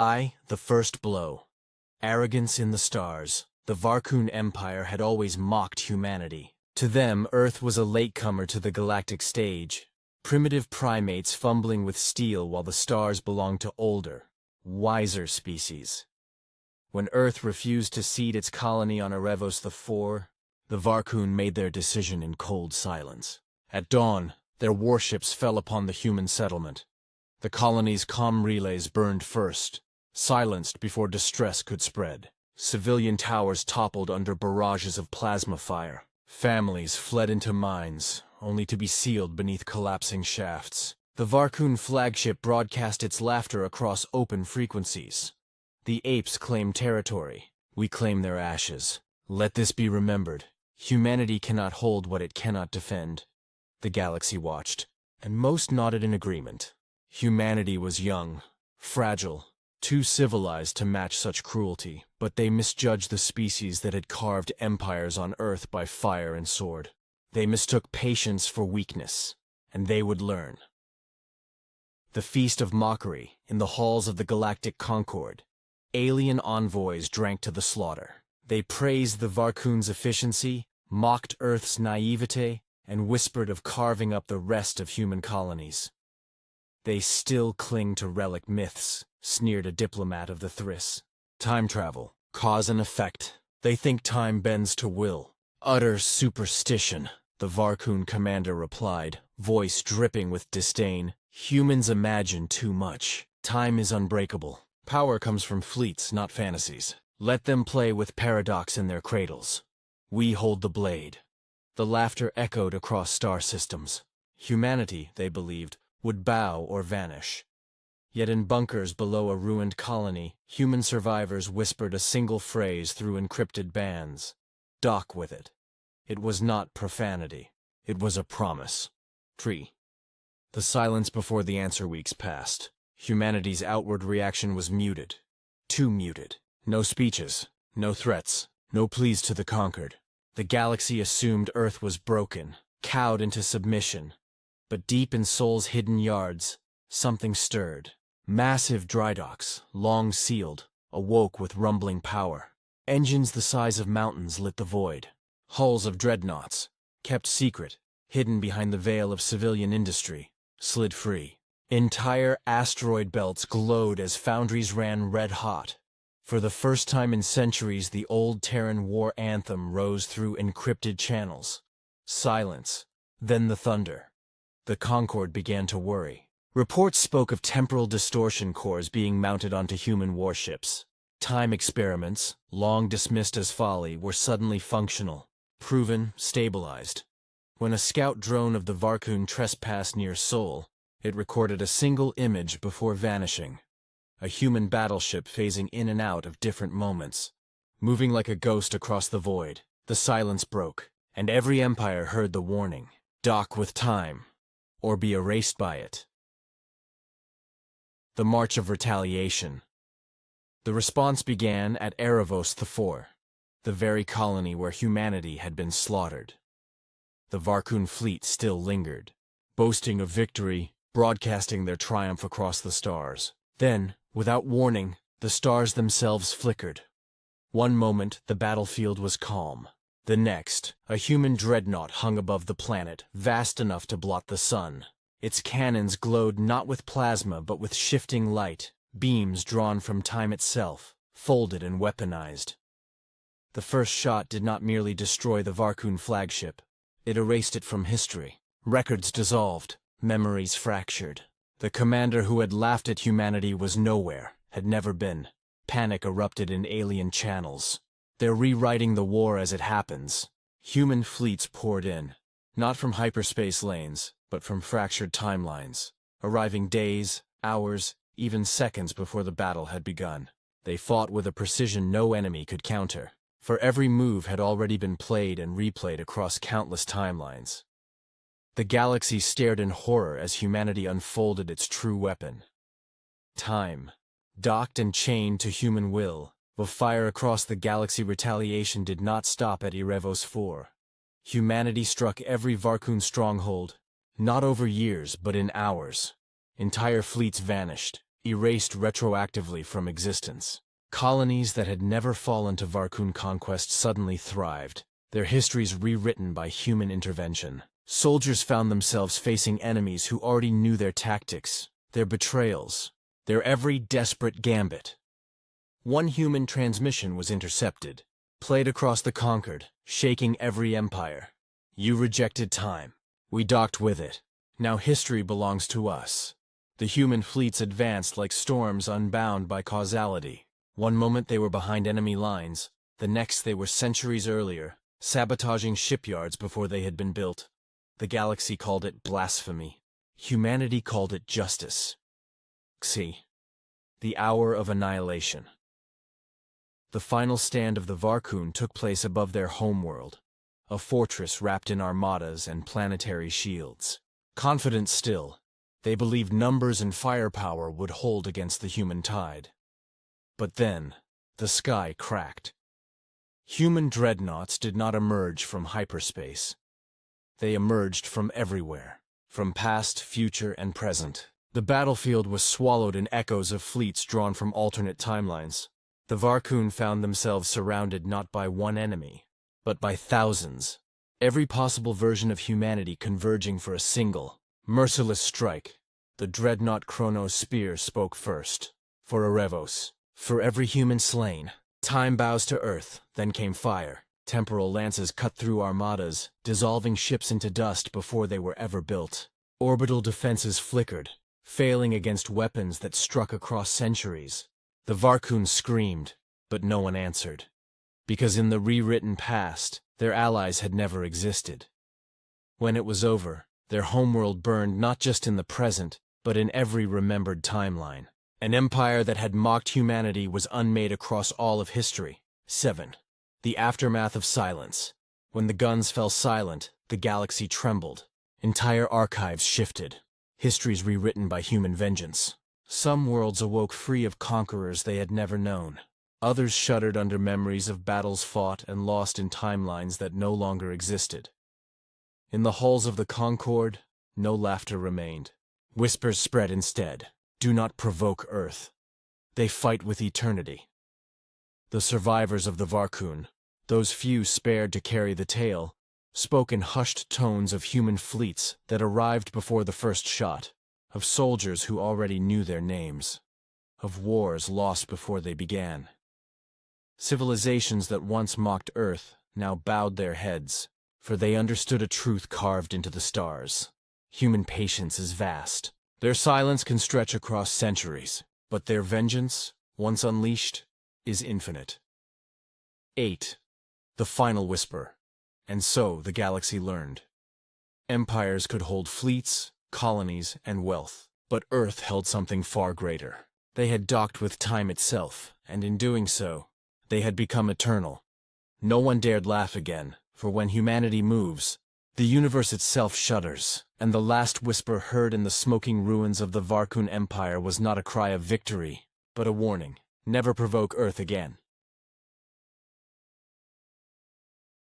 The first blow. Arrogance in the stars. The Varkun Empire had always mocked humanity. To them, Earth was a latecomer to the galactic stage, primitive primates fumbling with steel while the stars belonged to older, wiser species. When Earth refused to cede its colony on Erebos IV, the Varkun made their decision in cold silence. At dawn, their warships fell upon the human settlement. The colony's comm relays burned first, silenced before distress could spread. Civilian towers toppled under barrages of plasma fire. Families fled into mines, only to be sealed beneath collapsing shafts. The Varkun flagship broadcast its laughter across open frequencies. The apes claim territory. We claim their ashes. Let this be remembered. Humanity cannot hold what it cannot defend. The galaxy watched, and most nodded in agreement. Humanity was young, fragile, too civilized to match such cruelty, but they misjudged the species that had carved empires on Earth by fire and sword. They mistook patience for weakness, and they would learn. The Feast of Mockery, in the halls of the Galactic Concord. Alien envoys drank to the slaughter. They praised the Varkun's efficiency, mocked Earth's naivete, and whispered of carving up the rest of human colonies. They still cling to relic myths, sneered a diplomat of the Thriss. Time travel, cause and effect. They think time bends to will. Utter superstition, the Varkun commander replied, voice dripping with disdain. Humans imagine too much. Time is unbreakable. Power comes from fleets, not fantasies. Let them play with paradox in their cradles. We hold the blade. The laughter echoed across star systems. Humanity, they believed, would bow or vanish. Yet in bunkers below a ruined colony, human survivors whispered a single phrase through encrypted bands. Dock with it. It was not profanity. It was a promise. Tree. The silence before the answer weeks passed. Humanity's outward reaction was muted. Too muted. No speeches, no threats, no pleas to the conquered. The galaxy assumed Earth was broken, cowed into submission. But deep in Sol's hidden yards, something stirred. Massive dry docks, long sealed, awoke with rumbling power. Engines the size of mountains lit the void. Hulls of dreadnoughts, kept secret, hidden behind the veil of civilian industry, slid free. Entire asteroid belts glowed as foundries ran red-hot. For the first time in centuries, the old Terran war anthem rose through encrypted channels. Silence, then the thunder. The Concord began to worry. Reports spoke of temporal distortion cores being mounted onto human warships. Time experiments, long dismissed as folly, were suddenly functional, proven, stabilized. When a scout drone of the Varkun trespassed near Sol, it recorded a single image before vanishing. A human battleship phasing in and out of different moments. Moving like a ghost across the void, the silence broke, and every empire heard the warning. Dock with time, or be erased by it. The March of Retaliation. The response began at Erebos IV, the very colony where humanity had been slaughtered. The Varkun fleet still lingered, boasting of victory, broadcasting their triumph across the stars. Then, without warning, the stars themselves flickered. One moment, the battlefield was calm. The next, a human dreadnought hung above the planet, vast enough to blot the sun. Its cannons glowed not with plasma but with shifting light, beams drawn from time itself, folded and weaponized. The first shot did not merely destroy the Varkun flagship. It erased it from history. Records dissolved, memories fractured. The commander who had laughed at humanity was nowhere, had never been. Panic erupted in alien channels. They're rewriting the war as it happens. Human fleets poured in, not from hyperspace lanes, but from fractured timelines, arriving days, hours, even seconds before the battle had begun. They fought with a precision no enemy could counter, for every move had already been played and replayed across countless timelines. The galaxy stared in horror as humanity unfolded its true weapon. Time. Docked and chained to human will, the fire across the galaxy retaliation did not stop at Erebos IV. Humanity struck every Varkun stronghold, not over years but in hours. Entire fleets vanished, erased retroactively from existence. Colonies that had never fallen to Varkun conquest suddenly thrived, their histories rewritten by human intervention. Soldiers found themselves facing enemies who already knew their tactics, their betrayals, their every desperate gambit. One human transmission was intercepted, played across the conquered, shaking every empire. You rejected time. We docked with it. Now history belongs to us. The human fleets advanced like storms unbound by causality. One moment they were behind enemy lines, the next they were centuries earlier, sabotaging shipyards before they had been built. The galaxy called it blasphemy. Humanity called it justice. See, the hour of annihilation. The final stand of the Varkun took place above their homeworld, a fortress wrapped in armadas and planetary shields. Confident still, they believed numbers and firepower would hold against the human tide. But then, the sky cracked. Human dreadnoughts did not emerge from hyperspace. They emerged from everywhere, from past, future, and present. The battlefield was swallowed in echoes of fleets drawn from alternate timelines. The Varkun found themselves surrounded not by one enemy, but by thousands, every possible version of humanity converging for a single, merciless strike. The dreadnought Chronos' spear spoke first. For Erevos, for every human slain, time bows to earth, then came fire. Temporal lances cut through armadas, dissolving ships into dust before they were ever built. Orbital defenses flickered, failing against weapons that struck across centuries. The Varkun screamed, but no one answered. Because in the rewritten past, their allies had never existed. When it was over, their homeworld burned not just in the present, but in every remembered timeline. An empire that had mocked humanity was unmade across all of history. 7. The aftermath of silence. When the guns fell silent, the galaxy trembled. Entire archives shifted. Histories rewritten by human vengeance. Some worlds awoke free of conquerors they had never known. Others shuddered under memories of battles fought and lost in timelines that no longer existed. In the halls of the Concord, no laughter remained. Whispers spread instead. Do not provoke Earth. They fight with eternity. The survivors of the Varkun, those few spared to carry the tale, spoke in hushed tones of human fleets that arrived before the first shot, of soldiers who already knew their names, of wars lost before they began. Civilizations that once mocked Earth now bowed their heads, for they understood a truth carved into the stars. Human patience is vast. Their silence can stretch across centuries, but their vengeance, once unleashed, is infinite. 8. The final whisper. And so the galaxy learned. Empires could hold fleets, colonies, and wealth, but Earth held something far greater. They had docked with time itself, and in doing so, they had become eternal. No one dared laugh again, for when humanity moves, the universe itself shudders, and the last whisper heard in the smoking ruins of the Varkun Empire was not a cry of victory, but a warning. Never provoke Earth again.